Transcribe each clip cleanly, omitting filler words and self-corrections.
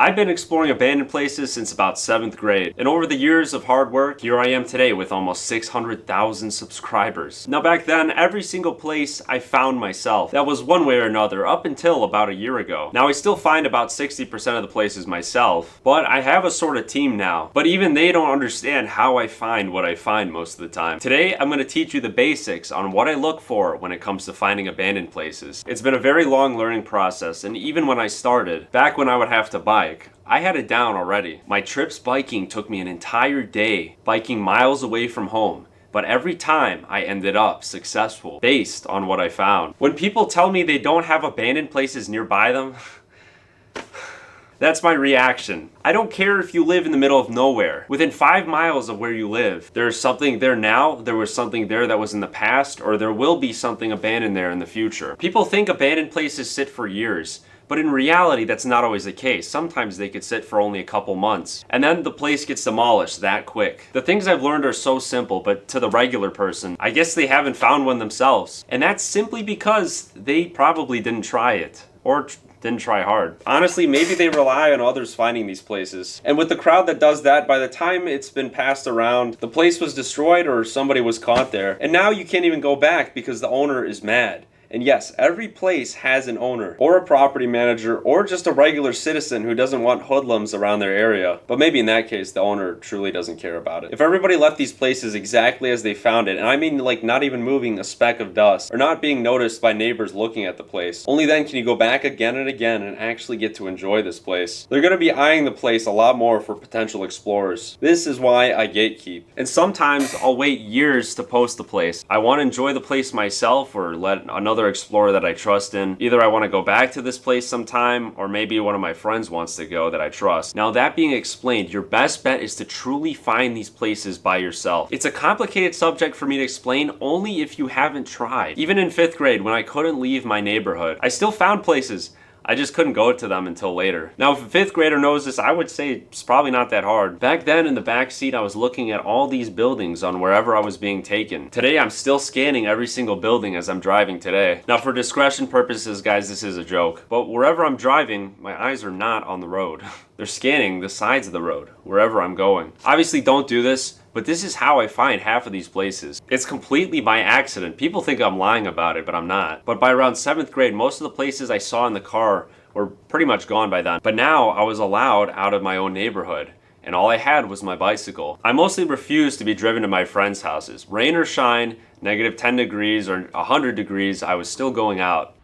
I've been exploring abandoned places since about 7th grade, and over the years of hard work, here I am today with almost 600,000 subscribers. Now back then, every single place I found myself. That was one way or another up until about a year ago. Now I still find about 60% of the places myself, but I have a sort of team now. But even they don't understand how I find what I find most of the time. Today, I'm going to teach you the basics on what I look for when it comes to finding abandoned places. It's been a very long learning process, and even when I started, back when I would have to bike, I had it down already. My trips biking took me an entire day, biking miles away from home. But every time I ended up successful based on what I found. When people tell me they don't have abandoned places nearby them, that's my reaction. I don't care if you live in the middle of nowhere. Within 5 miles of where you live, there's something there now, there was something there that was in the past, or there will be something abandoned there in the future. People think abandoned places sit for years. But in reality, that's not always the case. Sometimes they could sit for only a couple months. And then the place gets demolished that quick. The things I've learned are so simple, but to the regular person, I guess they haven't found one themselves. And that's simply because they probably didn't try it. Or didn't try hard. Honestly, maybe they rely on others finding these places. And with the crowd that does that, by the time it's been passed around, the place was destroyed or somebody was caught there. And now you can't even go back because the owner is mad. And yes, every place has an owner, or a property manager, or just a regular citizen who doesn't want hoodlums around their area. But maybe in that case, the owner truly doesn't care about it. If everybody left these places exactly as they found it, and I mean like not even moving a speck of dust, or not being noticed by neighbors looking at the place, only then can you go back again and again and actually get to enjoy this place. They're gonna be eyeing the place a lot more for potential explorers. This is why I gatekeep. And sometimes I'll wait years to post the place. I want to enjoy the place myself or let another explorer that I trust in. Either I want to go back to this place sometime, or maybe one of my friends wants to go that I trust. Now that being explained, your best bet is to truly find these places by yourself. It's a complicated subject for me to explain only if you haven't tried. Even in 5th grade, when I couldn't leave my neighborhood, I still found places. I just couldn't go to them until later. Now, if a 5th grader knows this, I would say it's probably not that hard. Back then, in the back seat, I was looking at all these buildings on wherever I was being taken. Today, I'm still scanning every single building as I'm driving today. Now, for discretion purposes, guys, this is a joke. But wherever I'm driving, my eyes are not on the road. They're scanning the sides of the road, wherever I'm going. Obviously, don't do this. But this is how I find half of these places. It's completely by accident. People think I'm lying about it, but I'm not. But by around 7th grade, most of the places I saw in the car were pretty much gone by then. But now I was allowed out of my own neighborhood, and all I had was my bicycle. I mostly refused to be driven to my friends' houses. Rain or shine, negative 10 degrees or 100 degrees, I was still going out.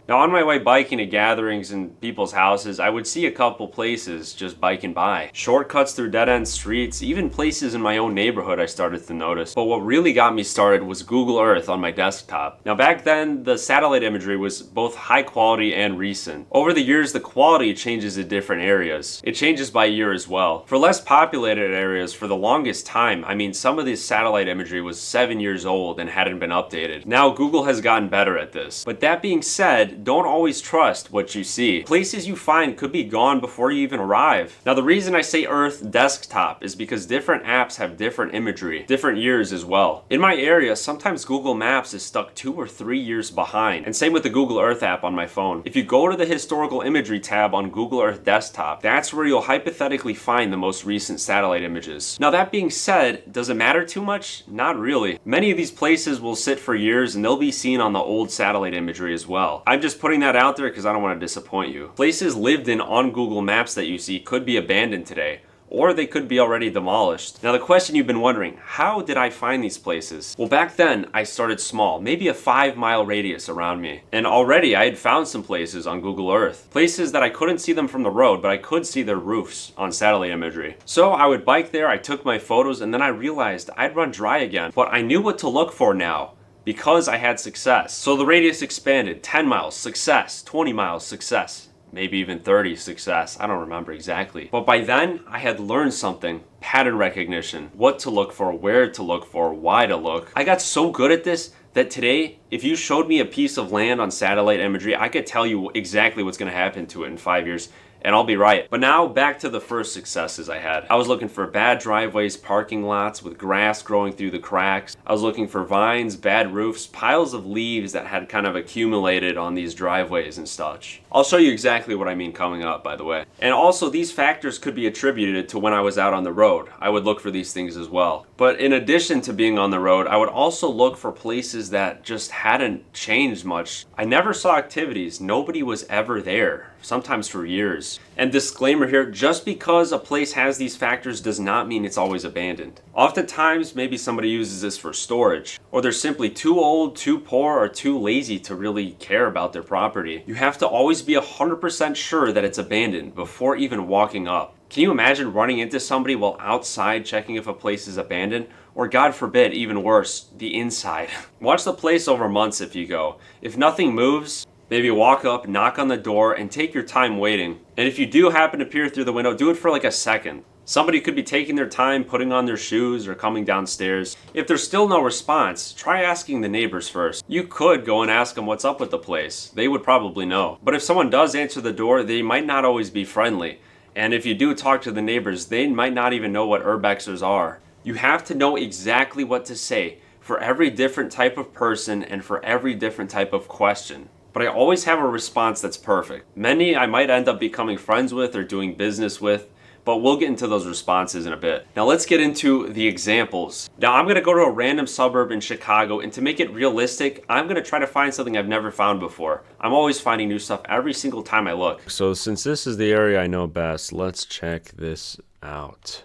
Now on my way biking to gatherings and people's houses, I would see a couple places just biking by. Shortcuts through dead-end streets, even places in my own neighborhood I started to notice. But what really got me started was Google Earth on my desktop. Now back then, the satellite imagery was both high quality and recent. Over the years, the quality changes in different areas. It changes by year as well. For less populated areas, for the longest time, I mean some of this satellite imagery was 7 years old and hadn't been updated. Now Google has gotten better at this. But that being said, don't always trust what you see. Places you find could be gone before you even arrive. Now the reason I say Earth desktop is because different apps have different imagery, different years as well. In my area, sometimes Google Maps is stuck 2 or 3 years behind, and same with the Google Earth app on my phone. If you go to the historical imagery tab on Google Earth desktop, that's where you'll hypothetically find the most recent satellite images. Now that being said, does it matter too much? Not really. Many of these places will sit for years and they'll be seen on the old satellite imagery as well. I'm just putting that out there because I don't want to disappoint you. Places lived in on Google Maps that you see could be abandoned today, or they could be already demolished. Now the question you've been wondering, how did I find these places? Well, back then I started small, maybe a 5-mile radius around me. And already I had found some places on Google Earth. Places that I couldn't see them from the road, but I could see their roofs on satellite imagery. So I would bike there, I took my photos, and then I realized I'd run dry again. But I knew what to look for now, because I had success. So the radius expanded. 10 miles, success. 20 miles, success. Maybe even 30, success. I don't remember exactly. But by then, I had learned something. Pattern recognition. What to look for, where to look for, why to look. I got so good at this that today, If you showed me a piece of land on satellite imagery, I could tell you exactly what's going to happen to it in 5 years. And I'll be right. But now back to the first successes I had. I was looking for bad driveways, parking lots with grass growing through the cracks. I was looking for vines, bad roofs, piles of leaves that had kind of accumulated on these driveways and such. I'll show you exactly what I mean coming up, by the way. And also, these factors could be attributed to when I was out on the road. I would look for these things as well. But in addition to being on the road, I would also look for places that just hadn't changed much. I never saw activities. Nobody was ever there, sometimes for years. And disclaimer here, just because a place has these factors does not mean it's always abandoned. Oftentimes, maybe somebody uses this for storage, or they're simply too old, too poor, or too lazy to really care about their property. You have to always be 100% sure that it's abandoned before even walking up. Can you imagine running into somebody while outside checking if a place is abandoned? Or God forbid, even worse, the inside. Watch the place over months if you go. If nothing moves, maybe walk up, knock on the door, and take your time waiting. And if you do happen to peer through the window, do it for like a second. Somebody could be taking their time putting on their shoes or coming downstairs. If there's still no response, try asking the neighbors first. You could go and ask them what's up with the place. They would probably know. But if someone does answer the door, they might not always be friendly. And if you do talk to the neighbors, they might not even know what urbexers are. You have to know exactly what to say for every different type of person and for every different type of question. But I always have a response that's perfect. Many I might end up becoming friends with or doing business with, but we'll get into those responses in a bit. Now let's get into the examples. Now I'm gonna go to a random suburb in Chicago, and to make it realistic, I'm gonna try to find something I've never found before. I'm always finding new stuff every single time I look. So since this is the area I know best, let's check this out.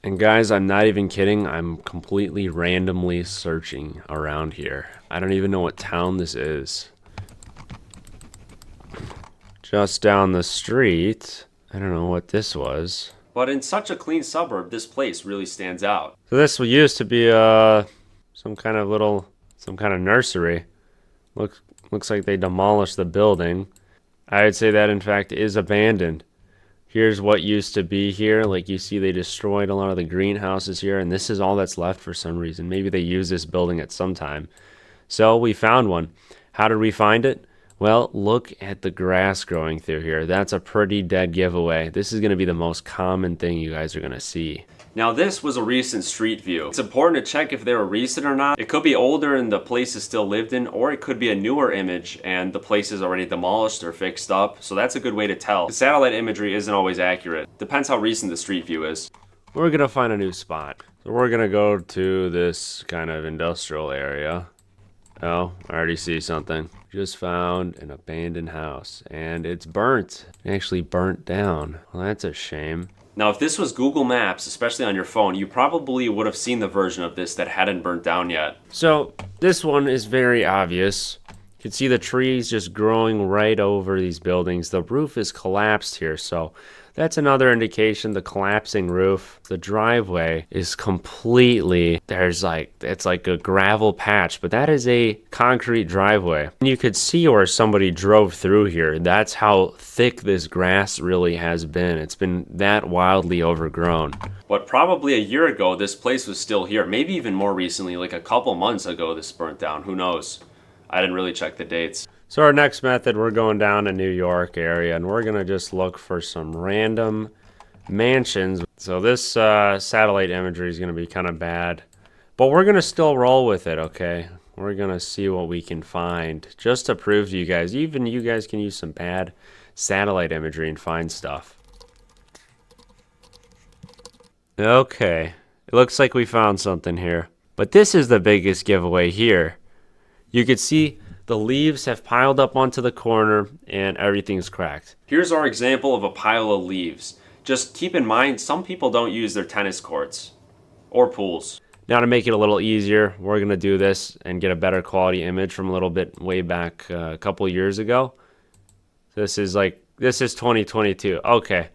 And guys, I'm not even kidding, I'm completely randomly searching around here. I don't even know what town this is. Just down the street, I don't know what this was. But in such a clean suburb, this place really stands out. So this used to be some kind of nursery. Looks like they demolished the building. I would say that in fact is abandoned. Here's what used to be here. Like you see, they destroyed a lot of the greenhouses here, and this is all that's left for some reason. Maybe they used this building at some time. So we found one. How did we find it? Well, look at the grass growing through here. That's a pretty dead giveaway. This is going to be the most common thing you guys are going to see. Now this was a recent street view. It's important to check if they were recent or not. It could be older and the place is still lived in, or it could be a newer image and the place is already demolished or fixed up. So that's a good way to tell. The satellite imagery isn't always accurate. Depends how recent the street view is. We're going to find a new spot. So we're going to go to this kind of industrial area. Oh, I already see something. Just found an abandoned house, and it's burnt. Actually burnt down. Well, that's a shame. Now, if this was Google Maps, especially on your phone, you probably would have seen the version of this that hadn't burnt down yet. So, this one is very obvious. You can see the trees just growing right over these buildings. The roof is collapsed here, so that's another indication, the collapsing roof. The driveway is completely, it's like a gravel patch, but that is a concrete driveway. And you could see where somebody drove through here. That's how thick this grass really has been. It's been that wildly overgrown. But probably a year ago, this place was still here. Maybe even more recently, like a couple months ago, this burnt down. Who knows? I didn't really check the dates. So our next method, we're going down to New York area, and we're going to just look for some random mansions. So this satellite imagery is going to be kind of bad, but we're going to still roll with it, okay? We're going to see what we can find just to prove to you guys. Even you guys can use some bad satellite imagery and find stuff. Okay, it looks like we found something here. But this is the biggest giveaway here. You could see the leaves have piled up onto the corner and everything's cracked. Here's our example of a pile of leaves. Just keep in mind, some people don't use their tennis courts or pools. Now to make it a little easier, we're gonna do this and get a better quality image from a little bit way back a couple years ago. This is 2022. Okay,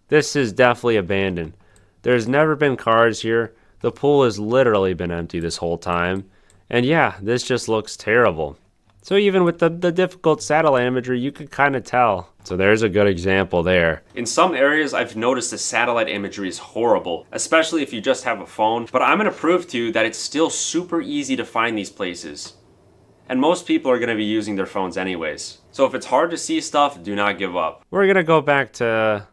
this is definitely abandoned. There's never been cars here. The pool has literally been empty this whole time. And yeah, this just looks terrible. So even with the difficult satellite imagery, you could kind of tell. So there's a good example there. In some areas, I've noticed the satellite imagery is horrible, especially if you just have a phone. But I'm gonna prove to you that it's still super easy to find these places. and most people are going to be using their phones anyways. So if it's hard to see stuff, do not give up. We're going to go back to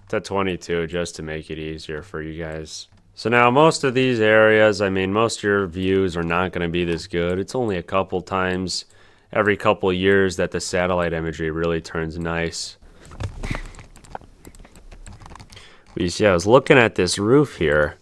22 just to make it easier for you guys. So now most of these areas, I mean, most of your views are not going to be this good. It's only a couple times every couple years that the satellite imagery really turns nice. But you see, I was looking at this roof here,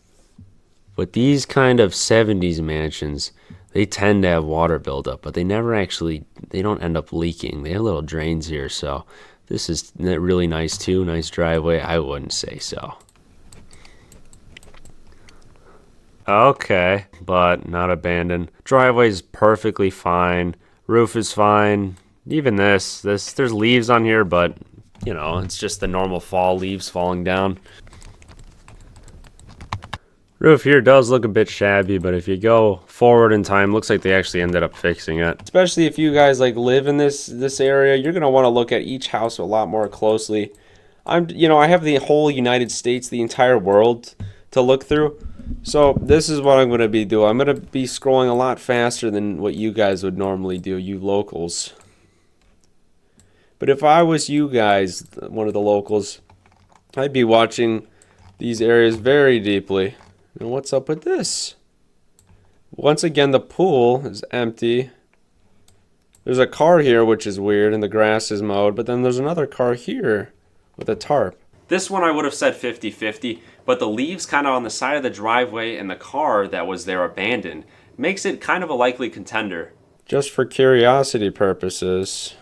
but these kind of 70s mansions, they tend to have water buildup, but they don't end up leaking. They have little drains here, so this is really nice too. Nice driveway. I wouldn't say so. Okay, but not abandoned. Driveway's perfectly fine. Roof is fine. Even there's leaves on here, but you know, it's just the normal fall leaves falling down. Roof here does look a bit shabby, but if you go forward in time, looks like they actually ended up fixing it. Especially if you guys like live in this area, you're gonna want to look at each house a lot more closely. I have the whole United States, the entire world to look through. So this is what I'm going to be doing. I'm going to be scrolling a lot faster than what you guys would normally do, you locals. But if I was you guys, one of the locals, I'd be watching these areas very deeply. And what's up with this? Once again, the pool is empty. There's a car here, which is weird, and the grass is mowed. But then there's another car here with a tarp. This one I would have said 50-50, but the leaves kind of on the side of the driveway and the car that was there abandoned makes it kind of a likely contender. Just for curiosity purposes.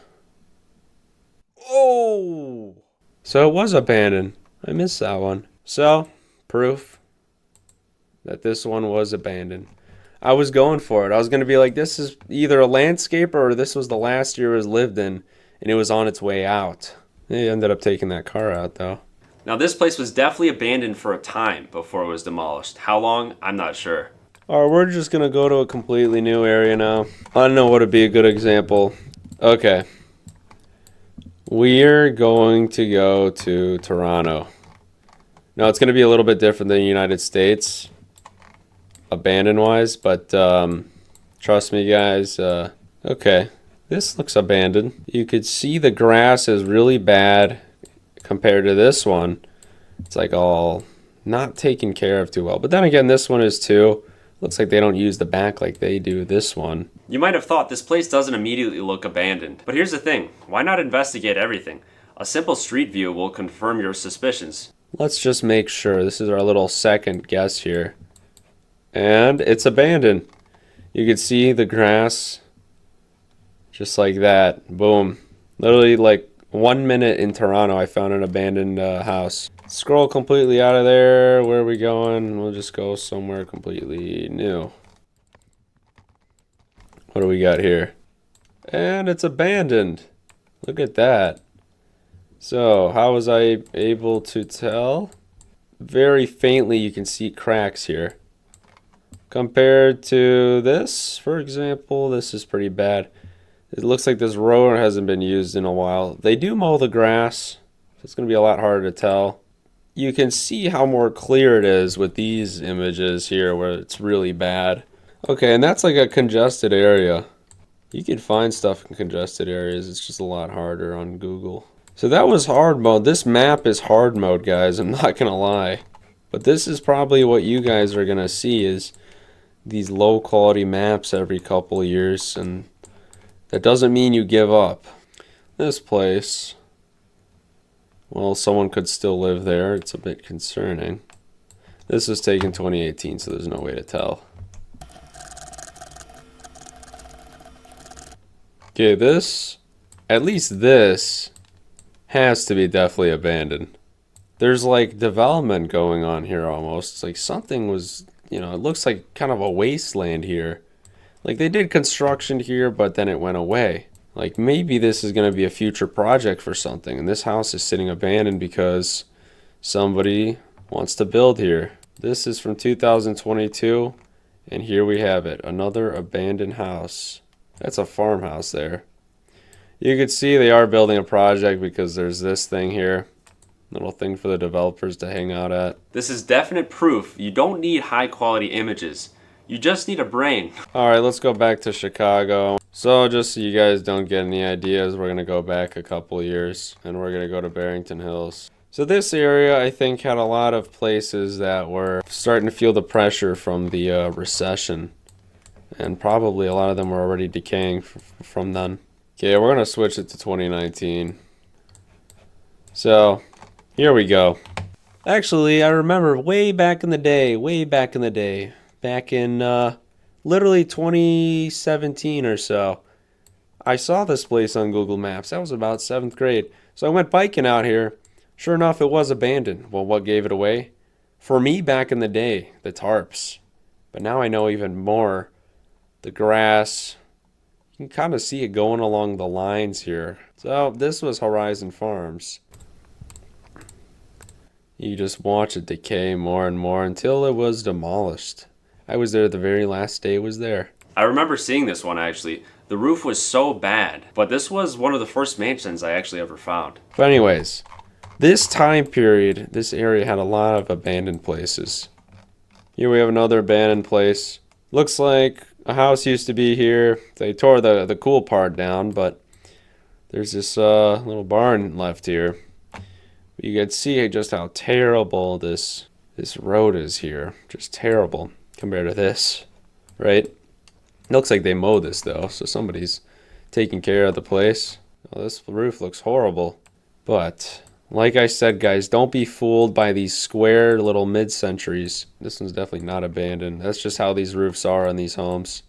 Oh! So it was abandoned. I missed that one. So, proof that this one was abandoned. I was going for it. I was going to be like, this is either a landscaper or this was the last year it was lived in, and it was on its way out. They ended up taking that car out, though. Now this place was definitely abandoned for a time before it was demolished. How long? I'm not sure. Alright, we're just going to go to a completely new area now. I don't know what would be a good example. Okay. We're going to go to Toronto. Now it's going to be a little bit different than the United States, abandoned-wise, but trust me guys, okay. This looks abandoned. You could see the grass is really bad compared to this one. It's like all not taken care of too well. But then again, this one is too. Looks like they don't use the back like they do this one. You might have thought this place doesn't immediately look abandoned. But here's the thing. Why not investigate everything? A simple street view will confirm your suspicions. Let's just make sure. This is our little second guess here. And it's abandoned. You can see the grass. Just like that. Boom. Literally like 1 minute in Toronto, I found an abandoned house. Scroll completely out of there. Where are we going? We'll just go somewhere completely new. What do we got here? And it's abandoned. Look at that. So, how was I able to tell? Very faintly, you can see cracks here. Compared to this, for example, this is pretty bad. It looks like this road hasn't been used in a while. They do mow the grass, so it's going to be a lot harder to tell. You can see how more clear it is with these images here where it's really bad. Okay, and that's like a congested area. You can find stuff in congested areas. It's just a lot harder on Google. So that was hard mode. This map is hard mode, guys. I'm not going to lie. But this is probably what you guys are going to see is these low quality maps every couple of years, and that doesn't mean you give up. This place, well, someone could still live there. It's a bit concerning. This was taken 2018, so there's no way to tell. Okay, this, at least this, has to be definitely abandoned. There's like development going on here almost. It's like something was, it looks like kind of a wasteland here. Like they did construction here, but then it went away. Like maybe this is going to be a future project for something. And this house is sitting abandoned because somebody wants to build here. This is from 2022. And here we have it. Another abandoned house. That's a farmhouse there. You can see they are building a project because there's this thing here. Little thing for the developers to hang out at. This is definite proof you don't need high quality images. You just need a brain. Alright, let's go back to Chicago. So just so you guys don't get any ideas, we're gonna go back a couple years and we're gonna go to Barrington Hills. So this area, I think, had a lot of places that were starting to feel the pressure from the recession. And probably a lot of them were already decaying from then. Okay, we're gonna switch it to 2019. So, here we go. Actually, I remember way back in the day, back in literally 2017 or so, I saw this place on Google Maps. That was about 7th grade. So I went biking out here. Sure enough, it was abandoned. Well, what gave it away? For me back in the day, the tarps. But now I know even more. The grass. You can kind of see it going along the lines here. So this was Horizon Farms. You just watch it decay more and more until it was demolished. I was there the very last day it was there. I remember seeing this one actually. The roof was so bad, but this was one of the first mansions I actually ever found. But anyways, this time period, this area had a lot of abandoned places. Here we have another abandoned place. Looks like a house used to be here. They tore the cool part down, but there's this little barn left here. You can see just how terrible this road is here. Just terrible compared to this, right? It looks like they mowed this though, so somebody's taking care of the place. Oh, this roof looks horrible. But like I said, guys, don't be fooled by these square little mid-centuries. This one's definitely not abandoned. That's just how these roofs are on these homes.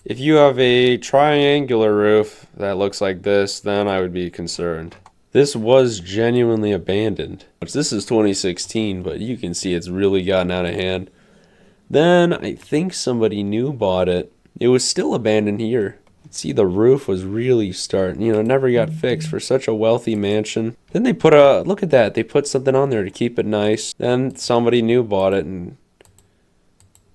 If you have a triangular roof that looks like this, then I would be concerned. This was genuinely abandoned. This is 2016, but you can see it's really gotten out of hand. Then I think somebody new bought it. It was still abandoned here. See, the roof was really starting, never got fixed for such a wealthy mansion. Then they put look at that, they put something on there to keep it nice. Then somebody new bought it and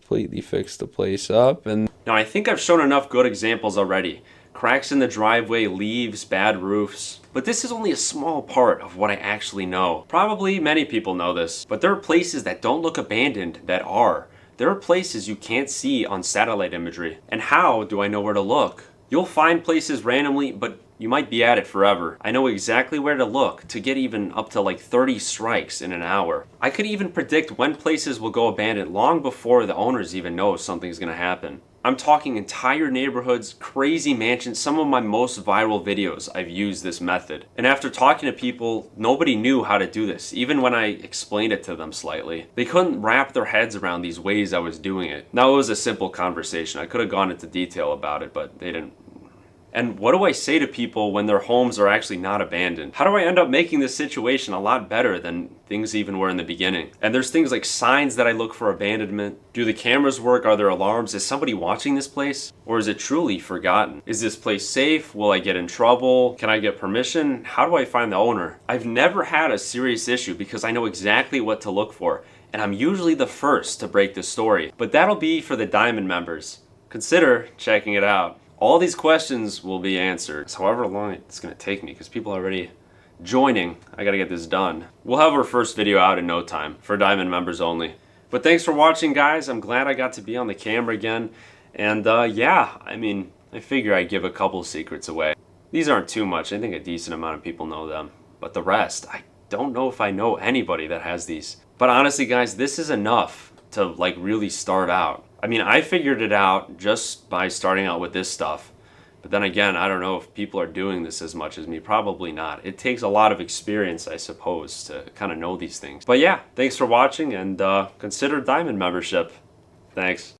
completely fixed the place up. And now I think I've shown enough good examples already. Cracks in the driveway, leaves, bad roofs. But this is only a small part of what I actually know. Probably many people know this, but there are places that don't look abandoned that are. There are places you can't see on satellite imagery. And how do I know where to look? You'll find places randomly, but you might be at it forever. I know exactly where to look to get even up to like 30 strikes in an hour. I could even predict when places will go abandoned long before the owners even know something's gonna happen. I'm talking entire neighborhoods, crazy mansions. Some of my most viral videos, I've used this method. And after talking to people, nobody knew how to do this, even when I explained it to them slightly. They couldn't wrap their heads around these ways I was doing it. Now, it was a simple conversation. I could have gone into detail about it, but they didn't. And what do I say to people when their homes are actually not abandoned? How do I end up making this situation a lot better than things even were in the beginning? And there's things like signs that I look for abandonment. Do the cameras work? Are there alarms? Is somebody watching this place? Or is it truly forgotten? Is this place safe? Will I get in trouble? Can I get permission? How do I find the owner? I've never had a serious issue because I know exactly what to look for. And I'm usually the first to break the story. But that'll be for the Diamond members. Consider checking it out. All these questions will be answered, however long it's going to take me, because people are already joining. I got to get this done. We'll have our first video out in no time, for Diamond members only. But thanks for watching, guys. I'm glad I got to be on the camera again. And yeah, I figure I'd give a couple secrets away. These aren't too much. I think a decent amount of people know them. But the rest, I don't know if I know anybody that has these. But honestly, guys, this is enough to like really start out. I figured it out just by starting out with this stuff. But then again, I don't know if people are doing this as much as me. Probably not. It takes a lot of experience, I suppose, to kind of know these things. But yeah, thanks for watching, and consider Diamond membership. Thanks.